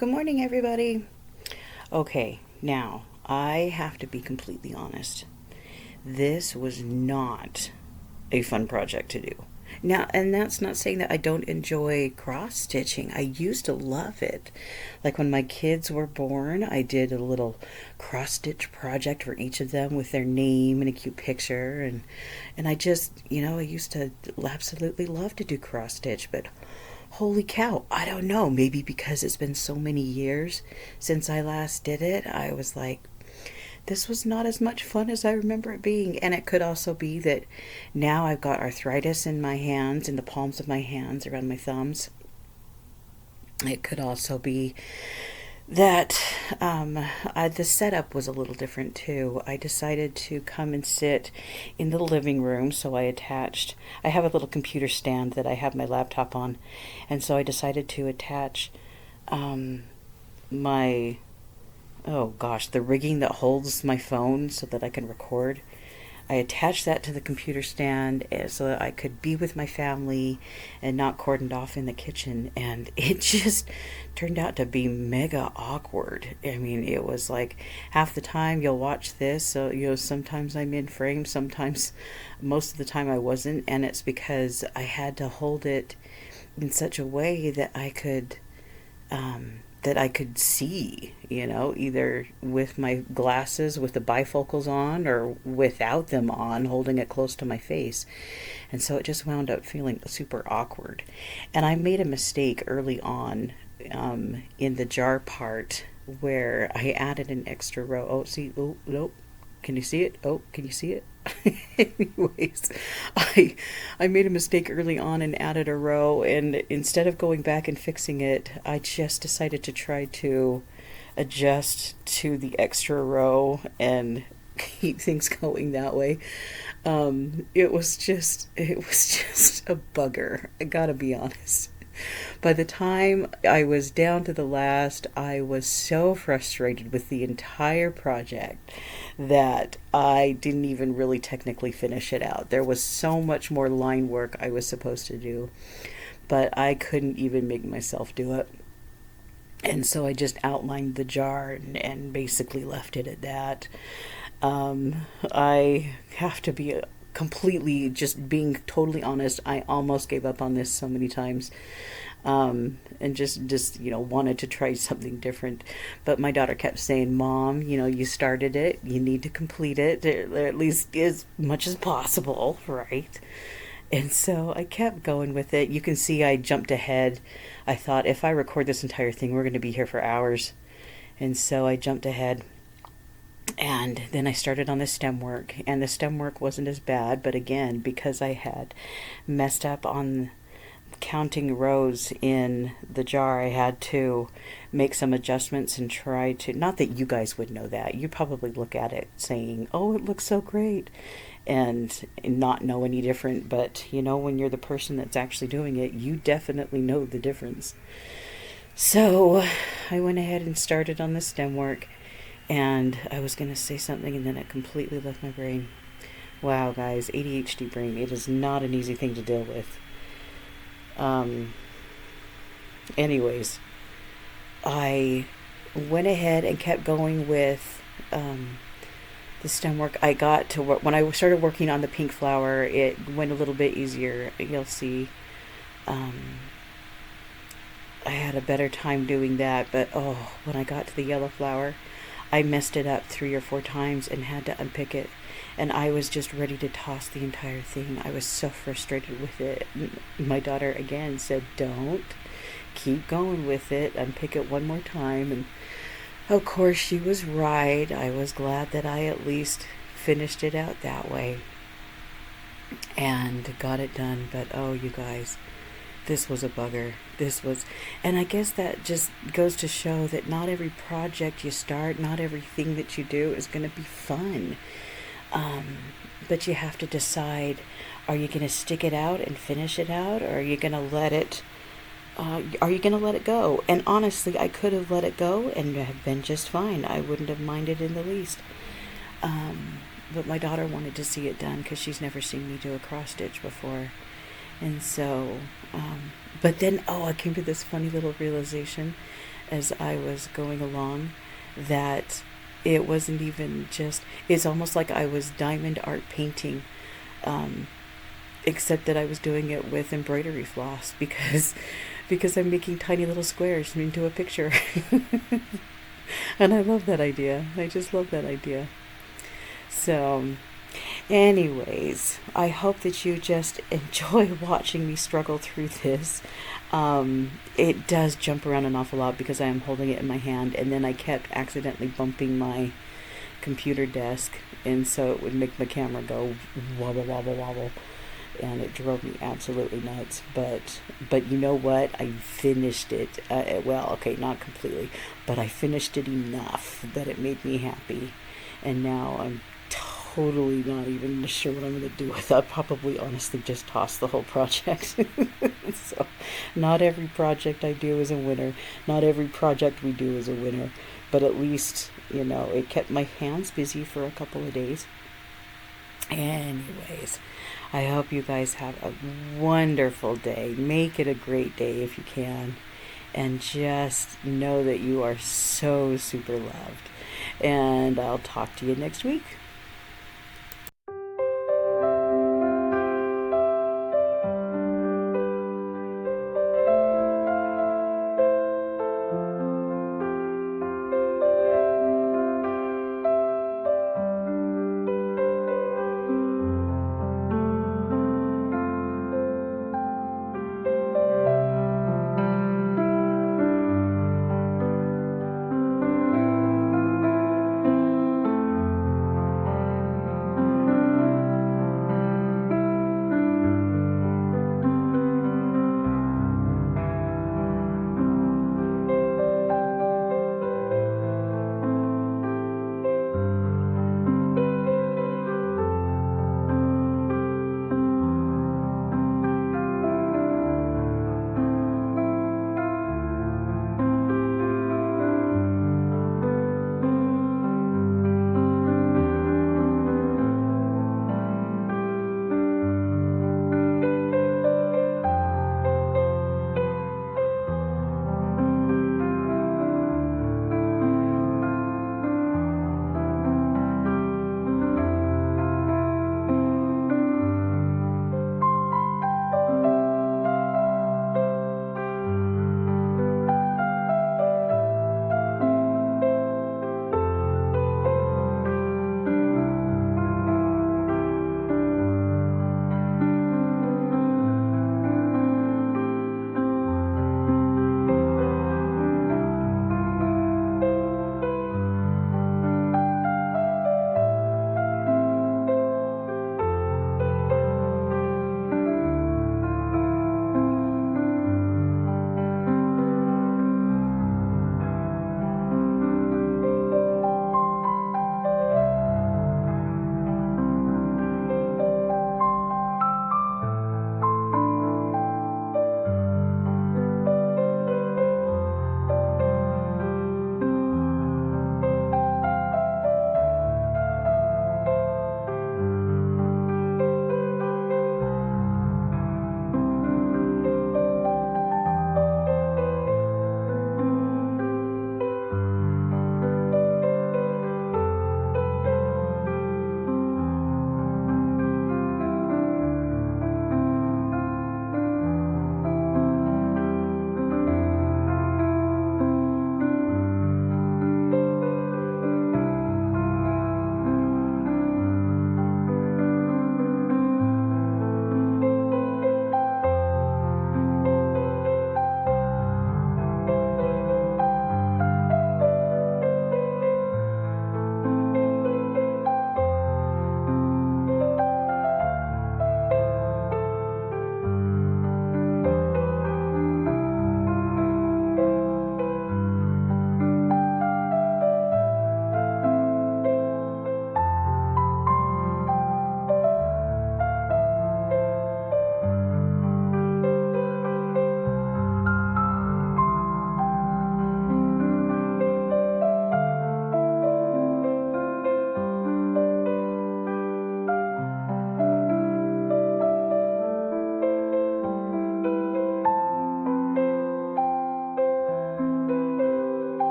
Good morning, everybody. Okay, now I have to be completely honest. This was not a fun project to do. Now, and that's not saying that I don't enjoy cross stitching. I used to love it. Like when my kids were born, I did a little cross stitch project for each of them with their name and a cute picture and I just, I used to absolutely love to do cross stitch, but holy cow, I don't know, maybe because it's been so many years since I last did it, I was like, this was not as much fun as I remember it being. And it could also be that now I've got arthritis in my hands, in the palms of my hands, around my thumbs. It could also be that the setup was a little different too. I decided to come and sit in the living room, so I have a little computer stand that I have my laptop on, and so I decided to attach my oh gosh, the rigging that holds my phone so that I can record. I attached that to the computer stand so that I could be with my family and not cordoned off in the kitchen. And it just turned out to be mega awkward. I mean, it was like half the time you'll watch this. So, sometimes I'm in frame, sometimes most of the time I wasn't. And it's because I had to hold it in such a way that I could see, either with my glasses with the bifocals on or without them on, holding it close to my face. And so it just wound up feeling super awkward. And I made a mistake early on in the jar part where I added an extra row. Oh, see, oh, nope. Can you see it? Oh, can you see it? Anyways, I made a mistake early on and added a row, and instead of going back and fixing it, I just decided to try to adjust to the extra row and keep things going that way. It was just a bugger. I gotta be honest. By the time I was down to the last, I was so frustrated with the entire project that I didn't even really technically finish it out. There was so much more line work I was supposed to do, but I couldn't even make myself do it. And so I just outlined the jar and basically left it at that. I have to be completely, just being totally honest, I almost gave up on this so many times, and just wanted to try something different. But my daughter kept saying, "Mom, you started it, you need to complete it, at least as much as possible, right?" And so I kept going with it. You can see I jumped ahead. I thought, if I record this entire thing, we're going to be here for hours. And so I jumped ahead. And then I started on the stem work, and the stem work wasn't as bad, but again, because I had messed up on counting rows in the jar, I had to make some adjustments and try to, not that you guys would know that. You probably look at it saying, "Oh, it looks so great," and not know any different, but when you're the person that's actually doing it, you definitely know the difference. So I went ahead and started on the stem work, and I was going to say something and then it completely left my brain. Wow, guys, ADHD brain, it is not an easy thing to deal with. Um, Anyways, I went ahead and kept going with the stem work. I got to work when I started working on the pink flower. It went a little bit easier. You'll see. Um, I had a better time doing that, but oh, when I got to the yellow flower, I messed it up 3 or 4 times and had to unpick it. And I was just ready to toss the entire thing. I was so frustrated with it. My daughter again said, "Don't. Keep going with it. Unpick it one more time." And of course, she was right. I was glad that I at least finished it out that way and got it done. But oh, you guys, this was a bugger. And I guess that just goes to show that not every project you start, not everything that you do is going to be fun. Um, but you have to decide, are you going to stick it out and finish it out, or are you going to let it go? And honestly, I could have let it go and have been just fine. I wouldn't have minded in the least. Um, but my daughter wanted to see it done because she's never seen me do a cross stitch before. And so, but then, I came to this funny little realization. as I was going along that it wasn't even just, it's almost like I was diamond art painting, um, except that I was doing it with embroidery floss because I'm making tiny little squares into a picture. And I love that idea. I just love that idea. So, anyways, I hope that you just enjoy watching me struggle through this. It does jump around an awful lot because I am holding it in my hand, and then I kept accidentally bumping my computer desk, and so it would make my camera go wobble, wobble, wobble, and it drove me absolutely nuts. But you know what? I finished it. Well, okay, not completely, but I finished it enough that it made me happy, and now I'm totally not even sure what I'm going to do with it. I'll probably honestly just toss the whole project. So, not every project I do is a winner. Not every project we do is a winner. But at least, it kept my hands busy for a couple of days. Anyways, I hope you guys have a wonderful day. Make it a great day if you can. And just know that you are so super loved. And I'll talk to you next week.